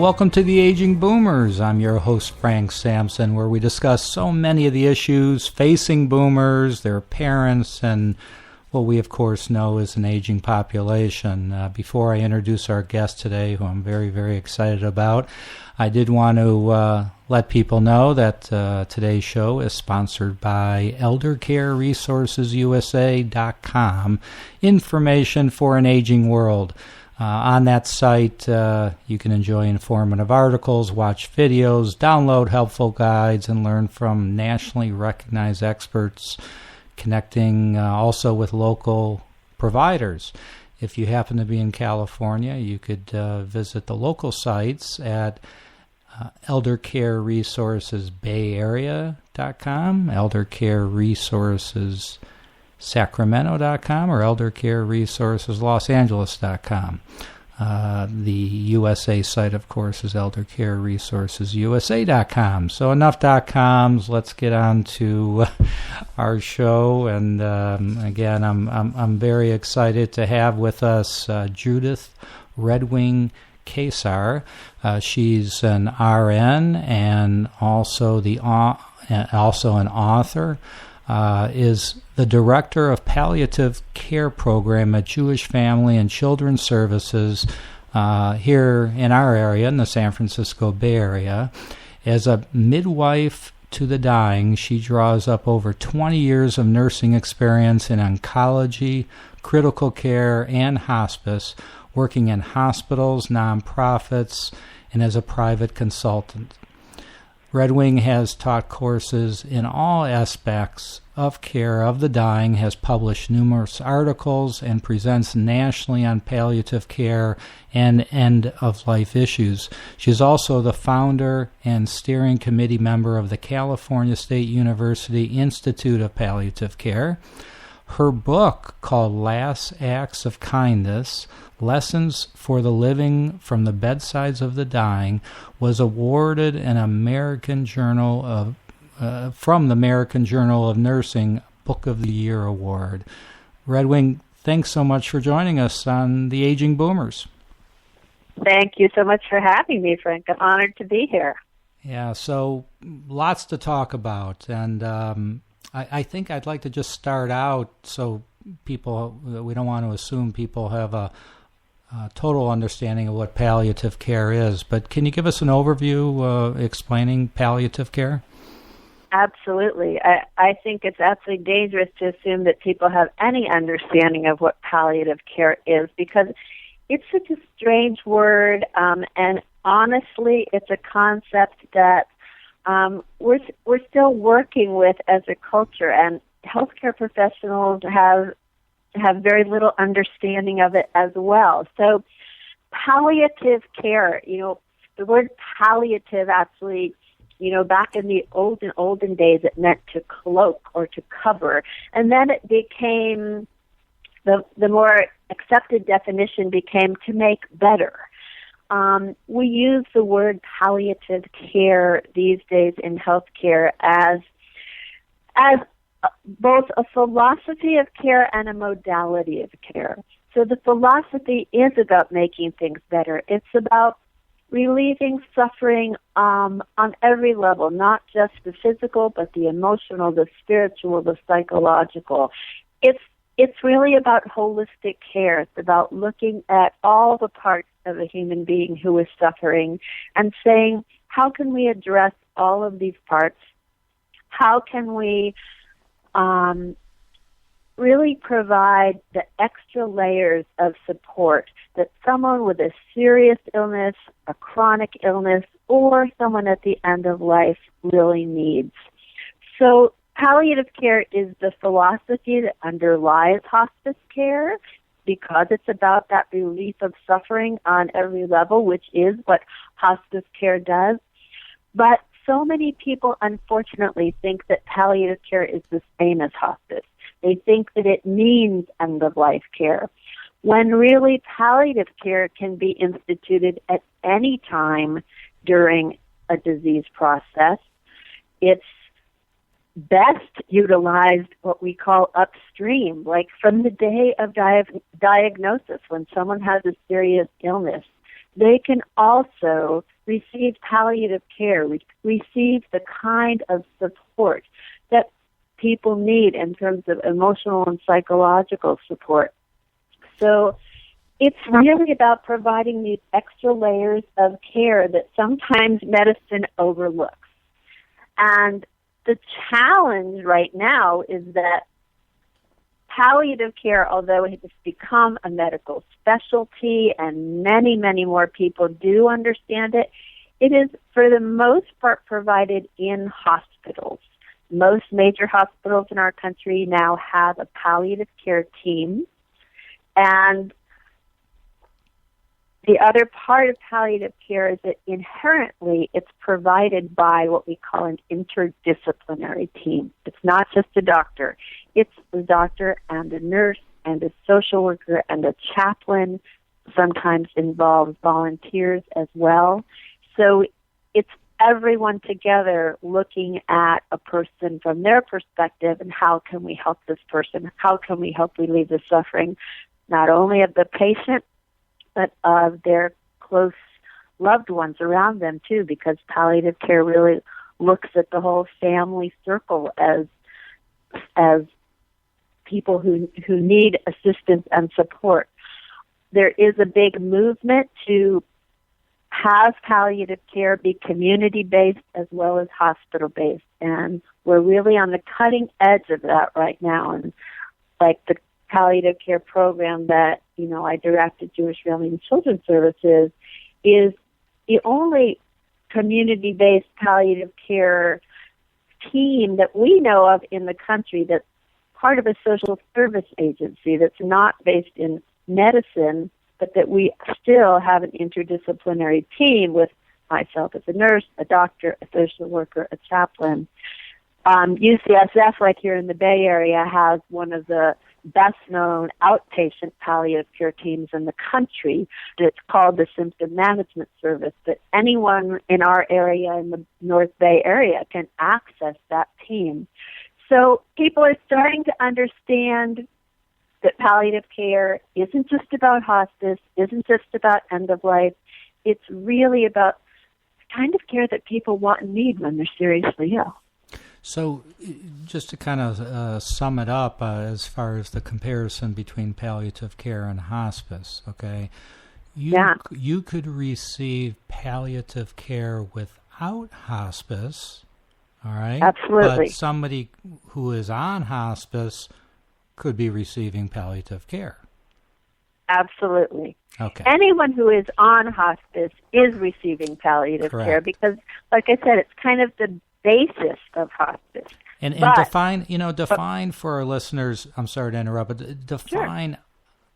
welcome to the Aging Boomers. I'm your host, Frank Sampson, where we discuss so many of the issues facing boomers, their parents, and what we, of course, know is an aging population. Before I introduce our guest today, who I'm very, very excited about, I did want to let people know that today's show is sponsored by eldercareresourcesusa.com, information for an aging world. On that site, you can enjoy informative articles, watch videos, download helpful guides, and learn from nationally recognized experts, connecting also with local providers. If you happen to be in California, you could visit the local sites at eldercareresourcesbayarea.com, eldercareresourcessacramento.com, or eldercareresourceslosAngeles.com. The USA site, of course, is eldercareresourcesusa.com. So enough .coms. Let's get on to our show. And again, I'm very excited to have with us Judith Redwing Keyssar. She's an RN and also an author. Is the director of palliative care program at Jewish Family and Children's Services here in our area, in the San Francisco Bay Area. As a midwife to the dying, she draws up over 20 years of nursing experience in oncology, critical care, and hospice, working in hospitals, nonprofits, and as a private consultant. Redwing has taught courses in all aspects of care of the dying, has published numerous articles, and presents nationally on palliative care and end-of-life issues. She is also the founder and steering committee member of the California State University Institute of Palliative Care. Her book, called Last Acts of Kindness, Lessons for the Living from the Bedsides of the Dying, was awarded an American Journal of from the American Journal of Nursing Book of the Year Award. Redwing, thanks so much for joining us on The Aging Boomers. Thank you so much for having me, Frank. I'm honored to be here. Yeah, so lots to talk about, and I think I'd like to just start out so people, we don't want to assume people have a total understanding of what palliative care is, but can you give us an overview explaining palliative care? Absolutely. I think it's absolutely dangerous to assume that people have any understanding of what palliative care is, because it's such a strange word, and honestly, it's a concept that we're still working with as a culture, and healthcare professionals have very little understanding of it as well. So palliative care, the word palliative actually, back in the olden days, it meant to cloak or to cover. And then it became, the more accepted definition became to make better. We use the word palliative care these days in healthcare as both a philosophy of care and a modality of care. So the philosophy is about making things better. It's about relieving suffering on every level, not just the physical, but the emotional, the spiritual, the psychological. It's really about holistic care. It's about looking at all the parts of a human being who is suffering and saying, how can we address all of these parts? How can we really provide the extra layers of support that someone with a serious illness, a chronic illness, or someone at the end of life really needs? So palliative care is the philosophy that underlies hospice care, because it's about that relief of suffering on every level, which is what hospice care does. But so many people, unfortunately, think that palliative care is the same as hospice. They think that it means end-of-life care, when really palliative care can be instituted at any time during a disease process. It's best utilized what we call upstream, like from the day of diagnosis, when someone has a serious illness. They can also receive palliative care, receive the kind of support that people need in terms of emotional and psychological support. So it's really about providing these extra layers of care that sometimes medicine overlooks. And the challenge right now is that palliative care, although it has become a medical specialty and many, many more people do understand it, it is for the most part provided in hospitals. Most major hospitals in our country now have a palliative care team. And the other part of palliative care is that inherently it's provided by what we call an interdisciplinary team. It's not just a doctor. It's a doctor and a nurse and a social worker and a chaplain, sometimes involves volunteers as well. So it's everyone together looking at a person from their perspective and how can we help this person? How can we help relieve the suffering, not only of the patient, but of their close loved ones around them too, because palliative care really looks at the whole family circle as people who need assistance and support. There is a big movement to have palliative care be community-based as well as hospital-based, and we're really on the cutting edge of that right now. And like the palliative care program that, I direct at Jewish Family and Children's Services is the only community-based palliative care team that we know of in the country that's part of a social service agency that's not based in medicine, but that we still have an interdisciplinary team with myself as a nurse, a doctor, a social worker, a chaplain. UCSF right here in the Bay Area has one of the best-known outpatient palliative care teams in the country. It's called the Symptom Management Service, but anyone in our area, in the North Bay area, can access that team. So people are starting to understand that palliative care isn't just about hospice, isn't just about end of life. It's really about the kind of care that people want and need when they're seriously ill. So just to kind of sum it up as far as the comparison between palliative care and hospice, okay? You could receive palliative care without hospice, all right? Absolutely. But somebody who is on hospice could be receiving palliative care. Absolutely. Okay. Anyone who is on hospice is receiving palliative care because, like I said, it's kind of the basis of hospice. And define for our listeners, I'm sorry to interrupt, but define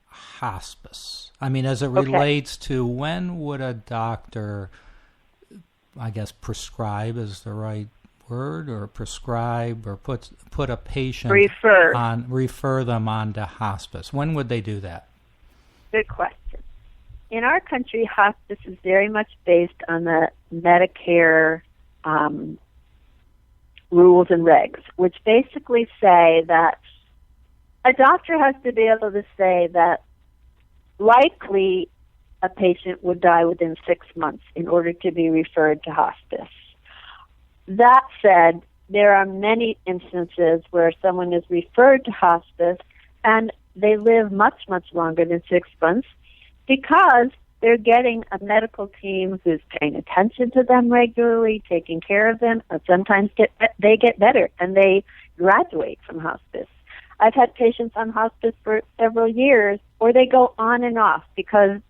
hospice. I mean, as it relates to when would a doctor, I guess prescribe is the right word, or prescribe or put a patient refer them onto hospice. When would they do that? Good question. In our country, hospice is very much based on the Medicare rules and regs, which basically say that a doctor has to be able to say that likely a patient would die within 6 months in order to be referred to hospice. That said, there are many instances where someone is referred to hospice and they live much, much longer than 6 months because they're getting a medical team who's paying attention to them regularly, taking care of them, and sometimes they get better and they graduate from hospice. I've had patients on hospice for several years, or they go on and off because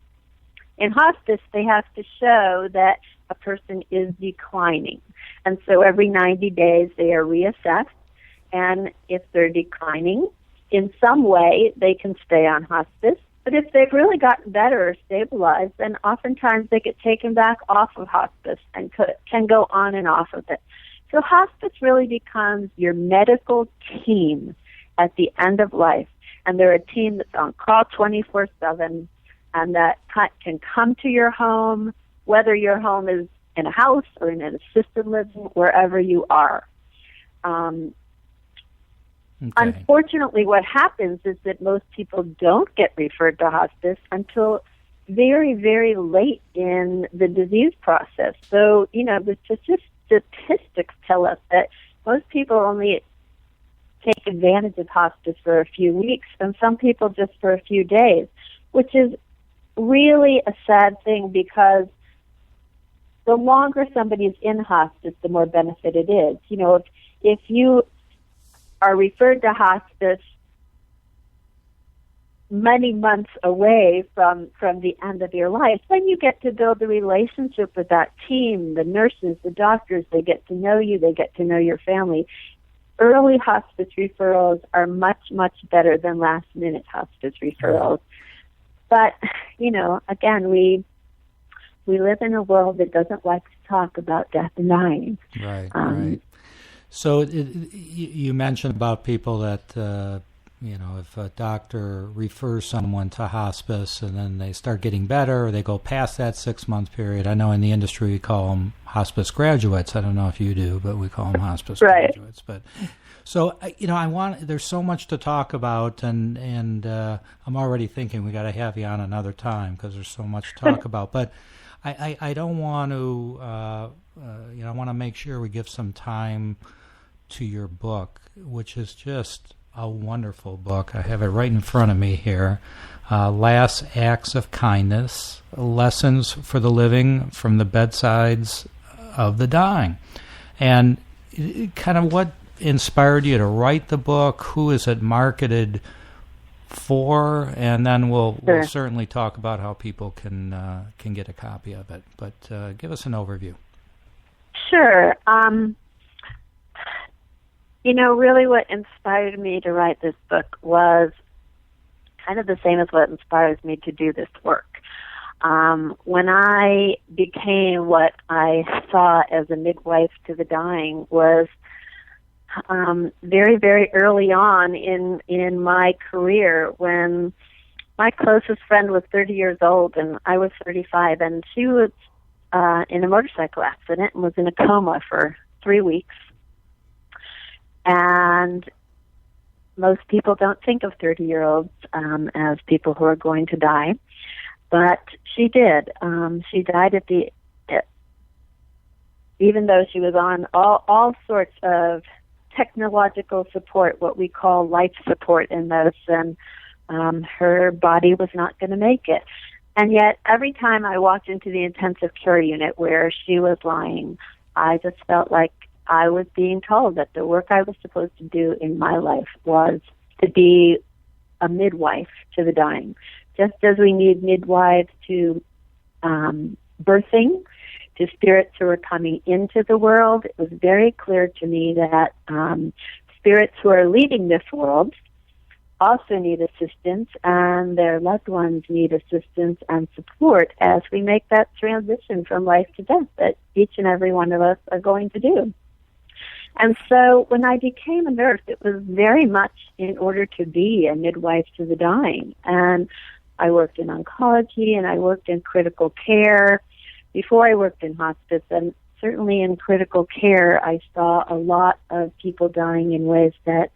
in hospice they have to show that a person is declining. And so every 90 days they are reassessed, and if they're declining in some way, they can stay on hospice. But if they've really gotten better or stabilized, then oftentimes they get taken back off of hospice and can go on and off of it. So hospice really becomes your medical team at the end of life. And they're a team that's on call 24/7 and that can come to your home, whether your home is in a house or in an assisted living, wherever you are. Unfortunately, what happens is that most people don't get referred to hospice until very, very late in the disease process. So, the statistics tell us that most people only take advantage of hospice for a few weeks, and some people just for a few days, which is really a sad thing, because the longer somebody's in hospice, the more benefit it is. If you are referred to hospice many months away from the end of your life, then you get to build a relationship with that team, the nurses, the doctors. They get to know you. They get to know your family. Early hospice referrals are much, much better than last-minute hospice referrals. But, again, we live in a world that doesn't like to talk about death and dying. Right, right. So you mentioned about people that, if a doctor refers someone to hospice and then they start getting better, or they go past that 6-month period. I know in the industry we call them hospice graduates. I don't know if you do, but we call them hospice graduates. But so, there's so much to talk about, and I'm already thinking we got to have you on another time because there's so much to talk about. But I don't want to, I want to make sure we give some time to your book, which is just a wonderful book. I have it right in front of me here. Last Acts of Kindness, Lessons for the Living from the Bedsides of the Dying. And kind of what inspired you to write the book? Who is it marketed for? And then we'll certainly talk about how people can get a copy of it. But give us an overview. Sure. Really what inspired me to write this book was kind of the same as what inspires me to do this work. When I became what I saw as a midwife to the dying was very, very early on in my career, when my closest friend was 30 years old and I was 35, and she was in a motorcycle accident and was in a coma for 3 weeks. And most people don't think of 30-year-olds as people who are going to die, but she did. She died even though she was on all sorts of technological support, what we call life support in medicine. Her body was not going to make it. And yet, every time I walked into the intensive care unit where she was lying, I just felt like I was being told that the work I was supposed to do in my life was to be a midwife to the dying. Just as we need midwives to birthing, to spirits who are coming into the world, it was very clear to me that spirits who are leaving this world also need assistance, and their loved ones need assistance and support as we make that transition from life to death that each and every one of us are going to do. And so when I became a nurse, it was very much in order to be a midwife to the dying. And I worked in oncology and I worked in critical care before I worked in hospice. And certainly in critical care, I saw a lot of people dying in ways that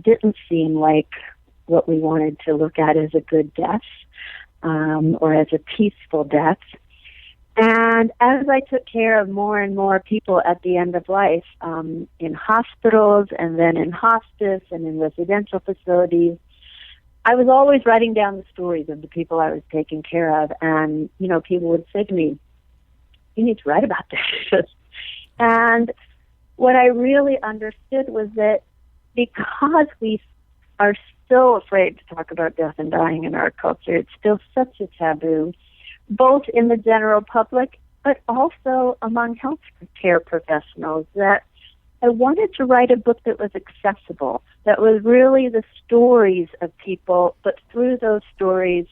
didn't seem like what we wanted to look at as a good death or as a peaceful death. And as I took care of more and more people at the end of life, in hospitals and then in hospice and in residential facilities, I was always writing down the stories of the people I was taking care of. And, people would say to me, you need to write about this. And what I really understood was that because we are still afraid to talk about death and dying in our culture, it's still such a taboo, both in the general public, but also among healthcare professionals, that I wanted to write a book that was accessible, that was really the stories of people, but through those stories,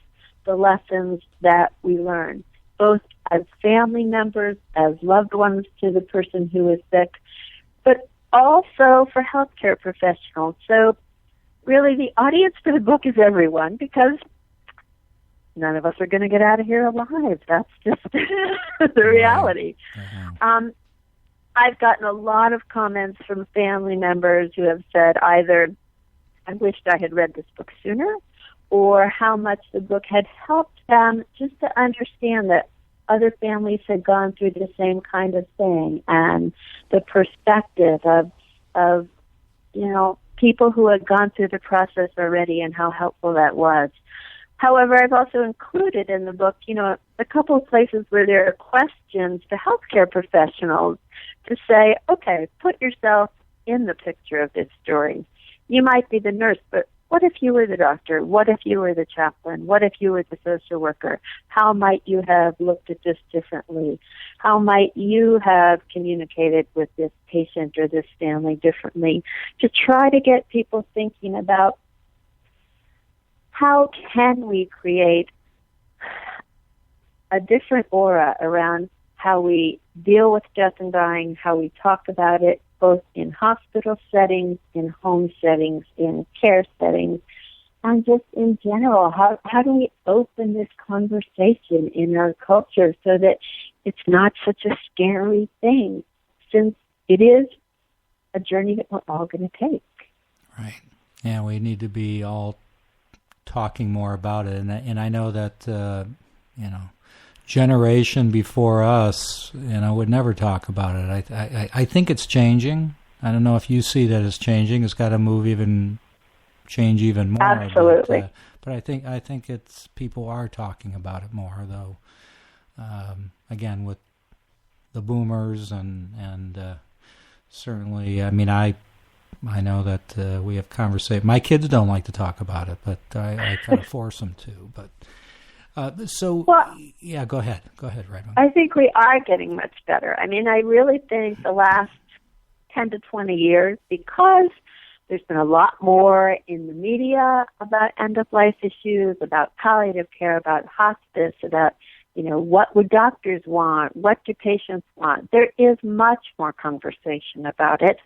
the lessons that we learn, both as family members, as loved ones to the person who is sick, but also for healthcare professionals. So really the audience for the book is everyone, because none of us are going to get out of here alive. That's just the reality. Mm-hmm. I've gotten a lot of comments from family members who have said either, I wished I had read this book sooner, or how much the book had helped them just to understand that other families had gone through the same kind of thing, and the perspective of people who had gone through the process already and how helpful that was. However, I've also included in the book, a couple of places where there are questions to healthcare professionals to say, okay, put yourself in the picture of this story. You might be the nurse, but what if you were the doctor? What if you were the chaplain? What if you were the social worker? How might you have looked at this differently? How might you have communicated with this patient or this family differently? To try to get people thinking about how can we create a different aura around how we deal with death and dying, how we talk about it, both in hospital settings, in home settings, in care settings, and just in general. How do we open this conversation in our culture so that it's not such a scary thing, since it is a journey that we're all going to take. Right. Yeah, we need to be all talking more about it. And I know that, generation before us, would never talk about it. I think it's changing. I don't know if you see that it's changing. It's got to change even more. Absolutely. But I think it's people are talking about it more, though. Again, with the boomers and certainly, I know that we have conversations. My kids don't like to talk about it, but I kind of force them to. But yeah, go ahead, Redwing. I think we are getting much better. I really think the last 10 to 20 years, because there's been a lot more in the media about end-of-life issues, about palliative care, about hospice, about, what would doctors want? What do patients want? There is much more conversation about it.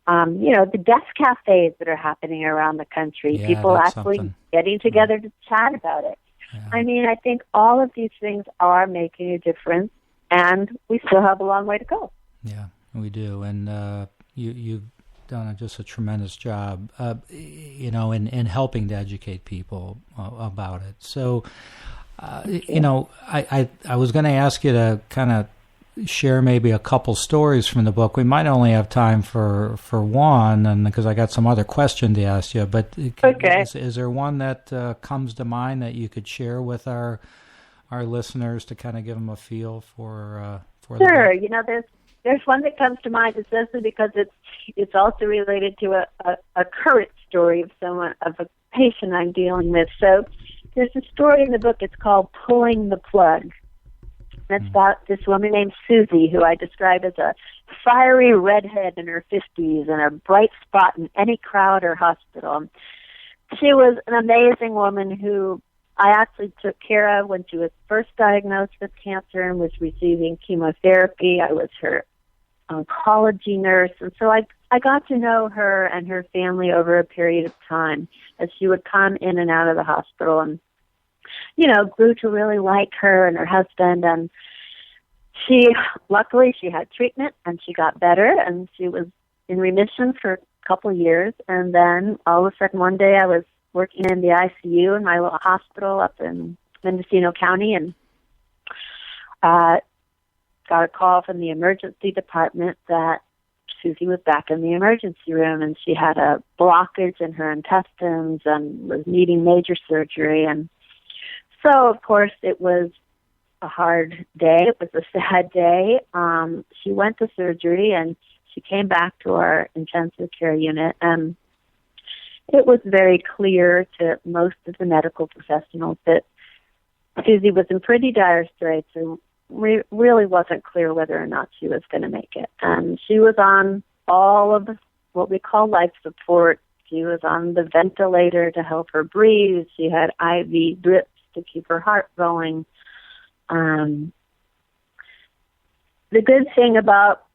The death cafes that are happening around the country, people actually getting together to chat about it. Yeah. I think all of these things are making a difference, and we still have a long way to go. Yeah, we do. And you've done just a tremendous job, in helping to educate people about it. So, I was going to ask you to kind of share maybe a couple stories from the book. We might only have time for one, and because I got some other question to ask you. But okay. Is there one that comes to mind that you could share with our listeners to kind of give them a feel for Sure. There's one that comes to mind, especially because it's also related to a current story of a patient I'm dealing with. So there's a story in the book. It's called "Pulling the Plug." It's about this woman named Susie, who I describe as a fiery redhead in her 50s and a bright spot in any crowd or hospital. She was an amazing woman who I actually took care of when she was first diagnosed with cancer and was receiving chemotherapy. I was her oncology nurse, and so I got to know her and her family over a period of time as she would come in and out of the hospital, and grew to really like her and her husband. And luckily she had treatment and she got better, and she was in remission for a couple of years. And then all of a sudden one day I was working in the ICU in my little hospital up in Mendocino County, and got a call from the emergency department that Susie was back in the emergency room, and she had a blockage in her intestines and was needing major surgery. And so, of course, it was a hard day. It was a sad day. She went to surgery, and she came back to our intensive care unit, and it was very clear to most of the medical professionals that Susie was in pretty dire straits, and really wasn't clear whether or not she was going to make it. And she was on all of what we call life support. She was on the ventilator to help her breathe. She had IV drips to keep her heart going. The good thing about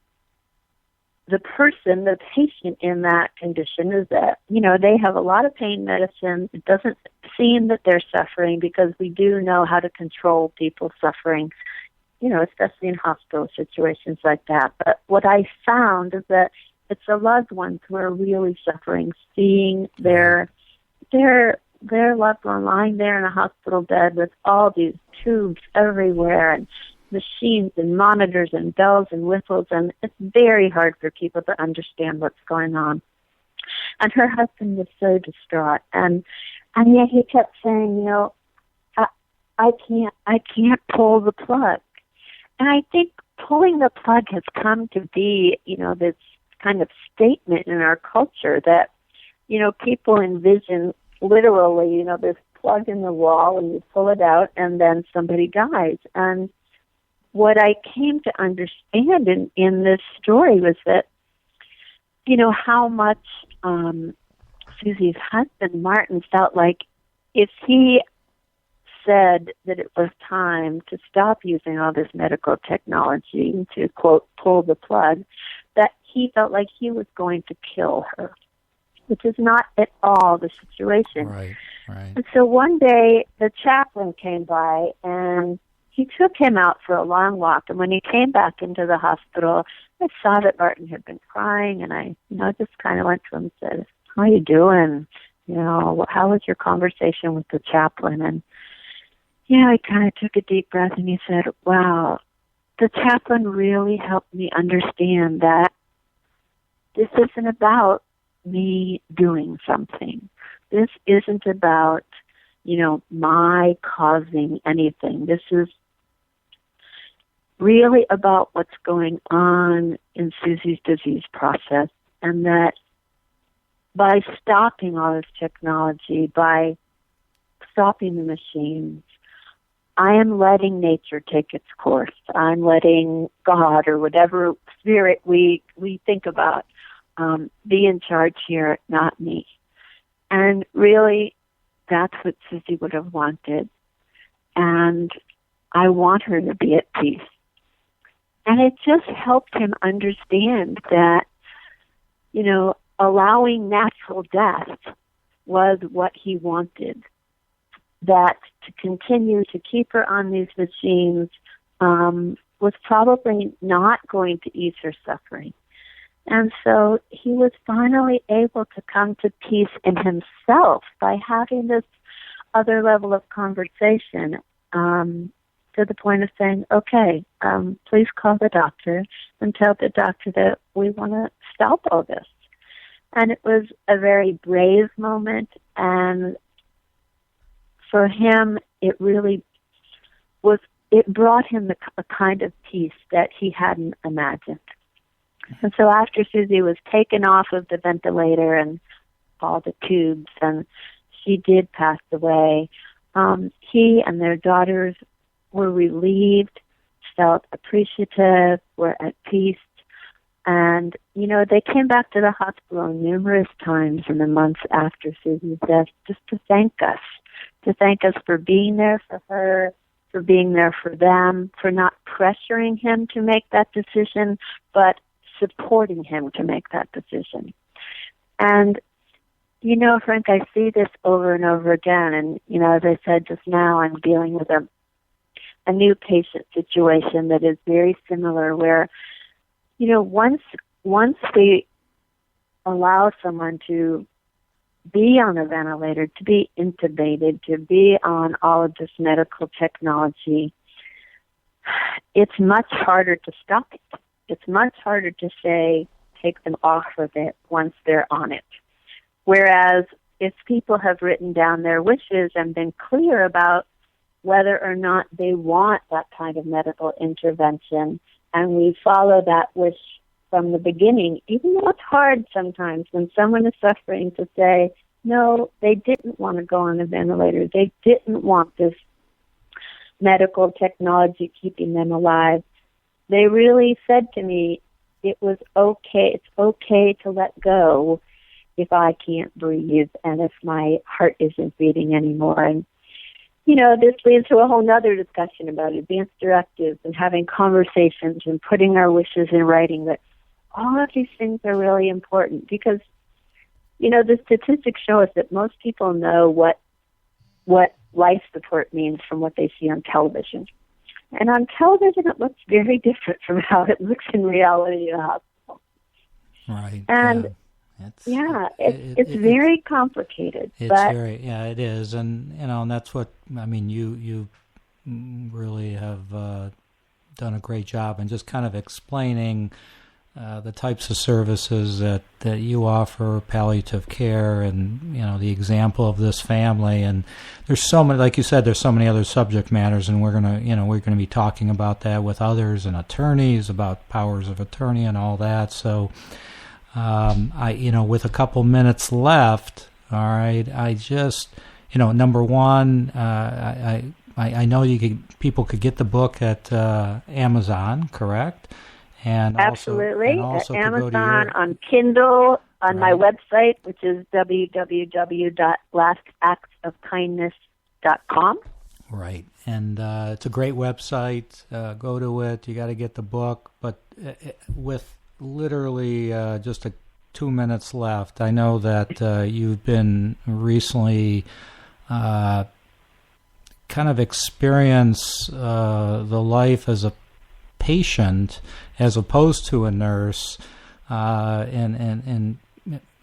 the patient in that condition is that, they have a lot of pain medicine. It doesn't seem that they're suffering, because we do know how to control people's suffering, especially in hospital situations like that. But what I found is that it's the loved ones who are really suffering, seeing their their loved one lying there in a hospital bed with all these tubes everywhere and machines and monitors and bells and whistles, and it's very hard for people to understand what's going on. And her husband was so distraught, and yet he kept saying, you know, I can't pull the plug. And I think pulling the plug has come to be, you know, this kind of statement in our culture that, you know, people envision literally, you know, this plug in the wall and you pull it out and then somebody dies. And what I came to understand in this story was that, you know, how much Susie's husband, Martin, felt like if he said that it was time to stop using all this medical technology to, quote, pull the plug, that he felt like he was going to kill her, which is not at all the situation. Right. And so one day the chaplain came by and he took him out for a long walk. And when he came back into the hospital, I saw that Martin had been crying, and I, you know, just kind of went to him and said, "How are you doing? You know, how was your conversation with the chaplain?" And yeah, he kind of took a deep breath and he said, "Wow, the chaplain really helped me understand that this isn't about me doing something. This isn't about, you know, my causing anything. This is really about what's going on in Susie's disease process, and that by stopping all this technology, by stopping the machines, I am letting nature take its course. I'm letting God or whatever spirit we think about be in charge here, not me." And really, that's what Susie would have wanted. And I want her to be at peace. And it just helped him understand that, you know, allowing natural death was what he wanted. That to continue to keep her on these machines was probably not going to ease her suffering. And so he was finally able to come to peace in himself by having this other level of conversation, to the point of saying, "Okay, please call the doctor and tell the doctor that we want to stop all this." And it was a very brave moment, and for him, it really was, it brought him a kind of peace that he hadn't imagined. And so after Susie was taken off of the ventilator and all the tubes, and she did pass away, he and their daughters were relieved, felt appreciative, were at peace. And, you know, they came back to the hospital numerous times in the months after Susie's death just to thank us for being there for her, for being there for them, for not pressuring him to make that decision, but supporting him to make that decision. And, you know, Frank, I see this over and over again. And, you know, as I said just now, I'm dealing with a new patient situation that is very similar where, you know, once we allow someone to be on a ventilator, to be intubated, to be on all of this medical technology, it's much harder to stop it. It's much harder to say, take them off of it once they're on it. Whereas if people have written down their wishes and been clear about whether or not they want that kind of medical intervention, and we follow that wish from the beginning, even though it's hard sometimes when someone is suffering to say, no, they didn't want to go on a ventilator. They didn't want this medical technology keeping them alive. They really said to me, it was okay. It's okay to let go if I can't breathe and if my heart isn't beating anymore. And, you know, this leads to a whole other discussion about advanced directives and having conversations and putting our wishes in writing. But all of these things are really important because, you know, the statistics show us that most people know what life support means from what they see on television. And on television, it looks very different from how it looks in reality in a hospital. Right. And It's very complicated. It's it is, and and that's what I mean. You really have done a great job in just kind of explaining the types of services that you offer, palliative care, and the example of this family. And there's so many, like you said, there's so many other subject matters, and we're gonna be talking about that with others and attorneys about powers of attorney and all that. So. With a couple minutes left, all right, I just, number one, I know people could get the book at Amazon, correct? And absolutely, at Amazon, on Kindle, on my website, which is www.lastactsofkindness.com. Right, and it's a great website. Go to it. You got to get the book, but with literally just 2 minutes left. I know that you've been recently kind of experience the life as a patient as opposed to a nurse, and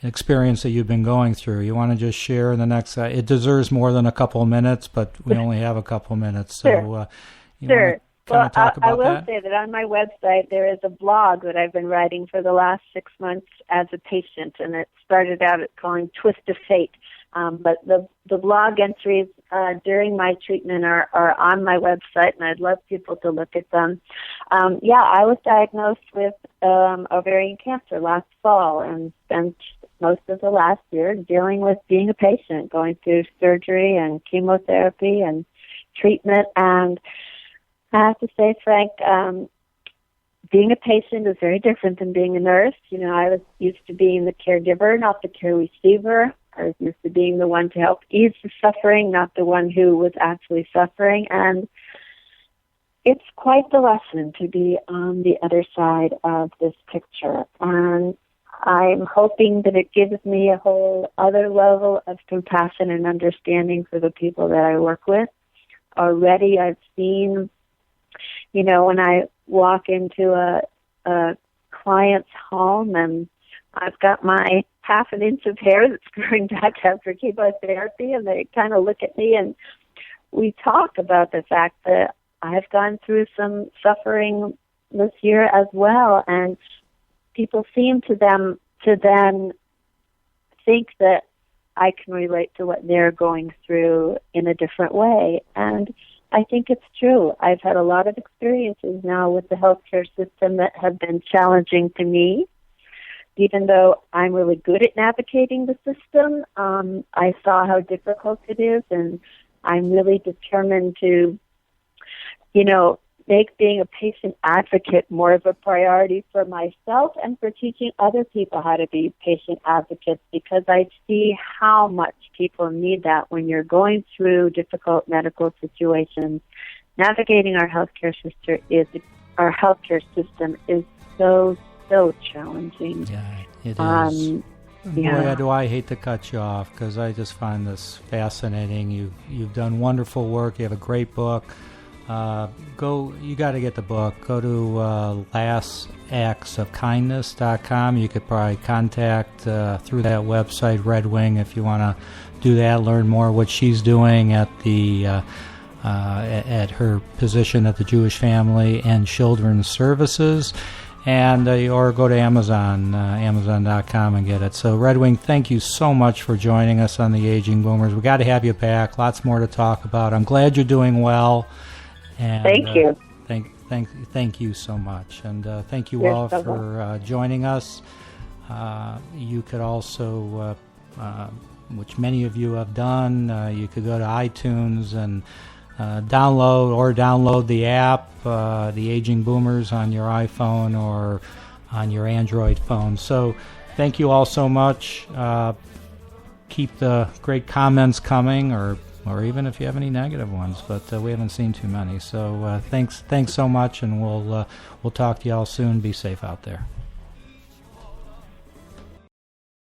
experience that you've been going through. You want to just share in the next? It deserves more than a couple of minutes, but we only have a couple of minutes, so sure. Well, I will that? say that on my website there is a blog that I've been writing for the last 6 months as a patient, and it started out at calling Twist of Fate. But the blog entries during my treatment are on my website, and I'd love people to look at them. I was diagnosed with ovarian cancer last fall and spent most of the last year dealing with being a patient, going through surgery and chemotherapy and treatment. And I have to say, Frank, being a patient is very different than being a nurse. I was used to being the caregiver, not the care receiver. I was used to being the one to help ease the suffering, not the one who was actually suffering. And it's quite the lesson to be on the other side of this picture. And I'm hoping that it gives me a whole other level of compassion and understanding for the people that I work with. Already I've seen, when I walk into a client's home and I've got my half an inch of hair that's growing back after chemotherapy, and they kind of look at me and we talk about the fact that I've gone through some suffering this year as well, and people seem to then think that I can relate to what they're going through in a different way. And I think it's true. I've had a lot of experiences now with the healthcare system that have been challenging to me. Even though I'm really good at navigating the system, I saw how difficult it is, and I'm really determined to, make being a patient advocate more of a priority for myself and for teaching other people how to be patient advocates, because I see how much people need that when you're going through difficult medical situations. Navigating our healthcare system is so challenging. Yeah, it is. Boy, do I hate to cut you off, because I just find this fascinating. You've done wonderful work. You have a great book. You got to get the book. Go to lastactsofkindness.com. You could probably contact through that website Redwing if you want to do that. Learn more what she's doing at the at her position at the Jewish Family and Children's Services. And or go to Amazon, Amazon.com, and get it. So, Redwing, thank you so much for joining us on the Aging Boomers. We got to have you back. Lots more to talk about. I'm glad you're doing well. And, thank you. Thank you so much, and thank you all for joining us. You could also, which many of you have done, you could go to iTunes and download the app, the Aging Boomers, on your iPhone or on your Android phone. So thank you all so much. Keep the great comments coming, or even if you have any negative ones, but we haven't seen too many. So thanks so much, and we'll talk to you all soon. Be safe out there.